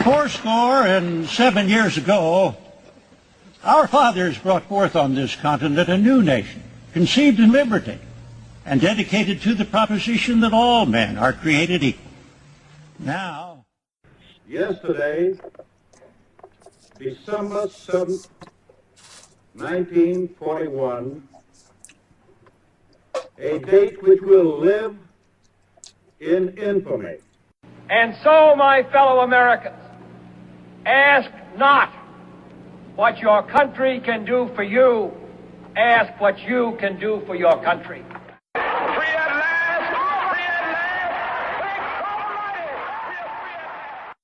407 years ago, our fathers brought forth on this continent a new nation, conceived in liberty, and dedicated to the proposition that all men are created equal. Now, yesterday, December 7th, 1941, a date which will live in infamy. And so, my fellow Americans, ask not what your country can do for you, ask what you can do for your country. Free at last! Free at last! Thanks Almighty! We are free at last!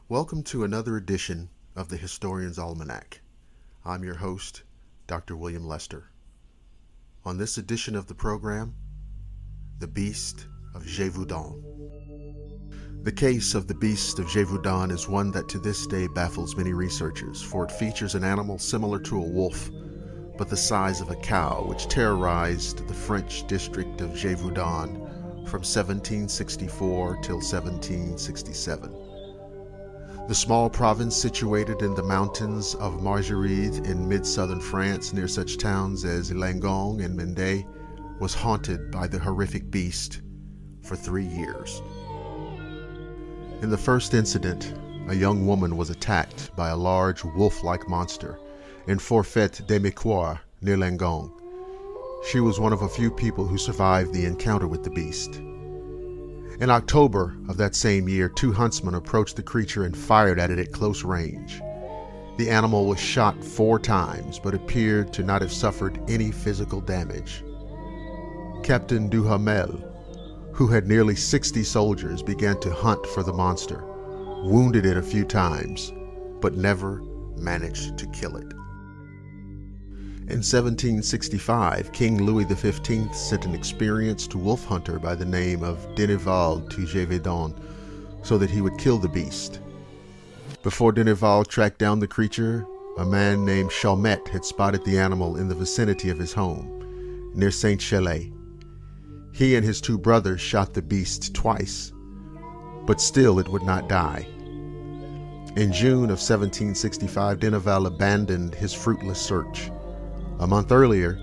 Welcome to another edition of the Historian's Almanac. I'm your host, Dr. William Lester. On this edition of the program, the Beast of Gévaudan. The case of the Beast of Gévaudan is one that to this day baffles many researchers, for it features an animal similar to a wolf, but the size of a cow, which terrorized the French district of Gévaudan from 1764 till 1767. The small province situated in the mountains of Margeride in mid-southern France near such towns as Langon and Mende was haunted by the horrific beast for 3 years. In the first incident, a young woman was attacked by a large wolf-like monster in Forfait des Miquois near Langon. She was one of a few people who survived the encounter with the beast. In October of that same year, 2 huntsmen approached the creature and fired at it at close range. The animal was shot 4 times, but appeared to not have suffered any physical damage. Captain Duhamel, who had nearly 60 soldiers, began to hunt for the monster, wounded it a few times, but never managed to kill it. In 1765, King Louis XV sent an experienced wolf hunter by the name of Denneval to Gévaudan so that he would kill the beast. Before Denneval tracked down the creature, a man named Chalmette had spotted the animal in the vicinity of his home, near Saint-Chelay. He and his 2 brothers shot the beast twice, but still it would not die. In June of 1765, Denneval abandoned his fruitless search. A month earlier,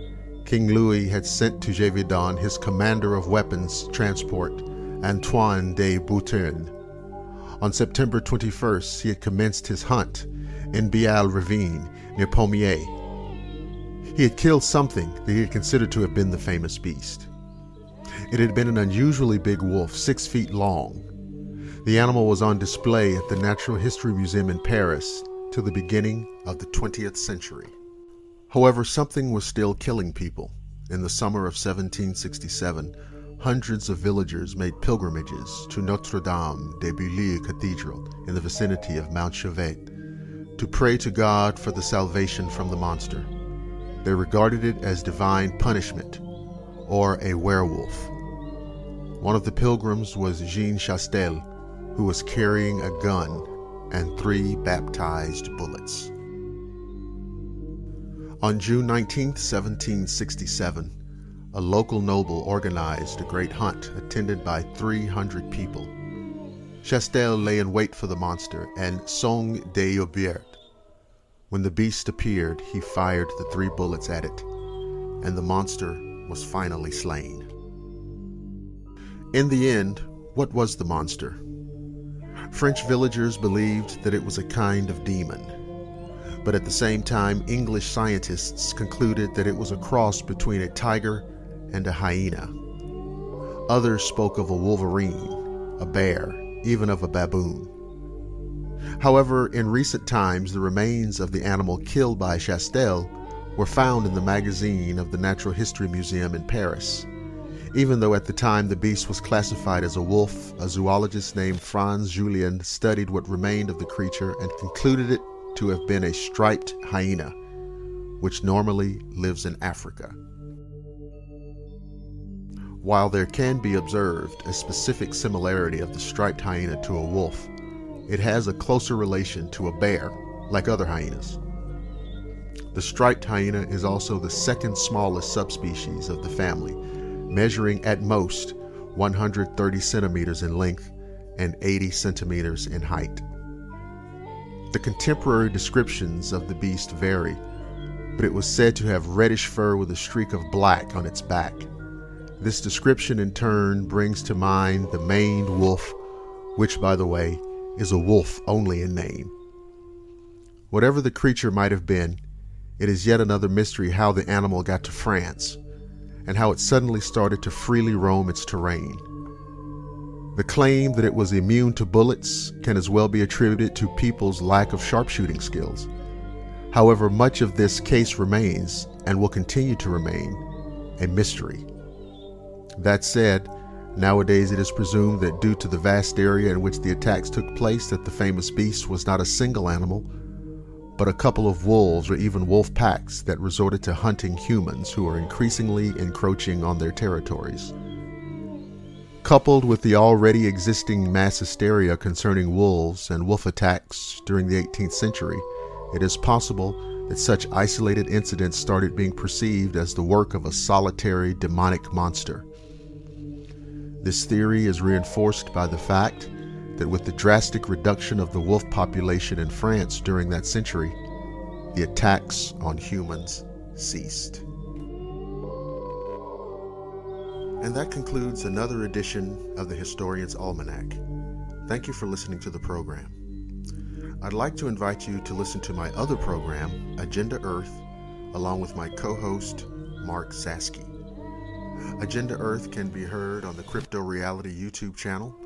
King Louis had sent to Gévaudan his commander of weapons transport, Antoine de Boutin. On September 21st, he had commenced his hunt in Bial Ravine near Pommier. He had killed something that he had considered to have been the famous beast. It had been an unusually big wolf, 6 feet long. The animal was on display at the Natural History Museum in Paris till the beginning of the 20th century. However, something was still killing people. In the summer of 1767, hundreds of villagers made pilgrimages to Notre-Dame de Billy Cathedral in the vicinity of Mount Chevet to pray to God for the salvation from the monster. They regarded it as divine punishment or a werewolf. One of the pilgrims was Jean Chastel, who was carrying a gun and 3 baptized bullets. On June 19, 1767, a local noble organized a great hunt attended by 300 people. Chastel lay in wait for the monster and song des Aubert. When the beast appeared, he fired the 3 bullets at it, and the monster was finally slain. In the end, what was the monster? French villagers believed that it was a kind of demon, but at the same time, English scientists concluded that it was a cross between a tiger and a hyena. Others spoke of a wolverine, a bear, even of a baboon. However, in recent times, the remains of the animal killed by Chastel were found in the magazine of the Natural History Museum in Paris. Even though at the time the beast was classified as a wolf, a zoologist named Franz Julien studied what remained of the creature and concluded it to have been a striped hyena, which normally lives in Africa. While there can be observed a specific similarity of the striped hyena to a wolf, it has a closer relation to a bear, like other hyenas. The striped hyena is also the second smallest subspecies of the family, measuring at most 130 centimeters in length and 80 centimeters in height. The contemporary descriptions of the beast vary, but it was said to have reddish fur with a streak of black on its back. This description in turn brings to mind the maned wolf, which, by the way, is a wolf only in name. Whatever the creature might have been, it is yet another mystery how the animal got to France, and how it suddenly started to freely roam its terrain. The claim that it was immune to bullets can as well be attributed to people's lack of sharpshooting skills. However, much of this case remains, and will continue to remain, a mystery. That said, nowadays it is presumed that due to the vast area in which the attacks took place, that the famous beast was not a single animal, but a couple of wolves or even wolf packs that resorted to hunting humans who are increasingly encroaching on their territories. Coupled with the already existing mass hysteria concerning wolves and wolf attacks during the 18th century, it is possible that such isolated incidents started being perceived as the work of a solitary demonic monster. This theory is reinforced by the fact that with the drastic reduction of the wolf population in France during that century, the attacks on humans ceased. And that concludes another edition of the Historian's Almanac. Thank you for listening to the program. I'd like to invite you to listen to my other program, Agenda Earth, along with my co-host, Mark Saski. Agenda Earth can be heard on the Crypto Reality YouTube channel,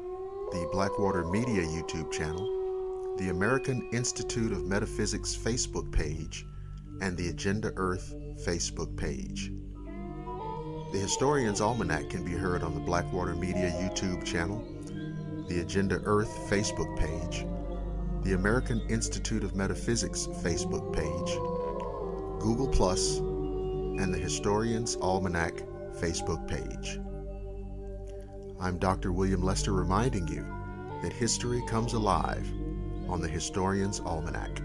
the Blackwater Media YouTube channel, the American Institute of Metaphysics Facebook page, and the Agenda Earth Facebook page. The Historian's Almanac can be heard on the Blackwater Media YouTube channel, the Agenda Earth Facebook page, the American Institute of Metaphysics Facebook page, Google+, and the Historian's Almanac Facebook page. I'm Dr. William Lester reminding you that history comes alive on the Historian's Almanac.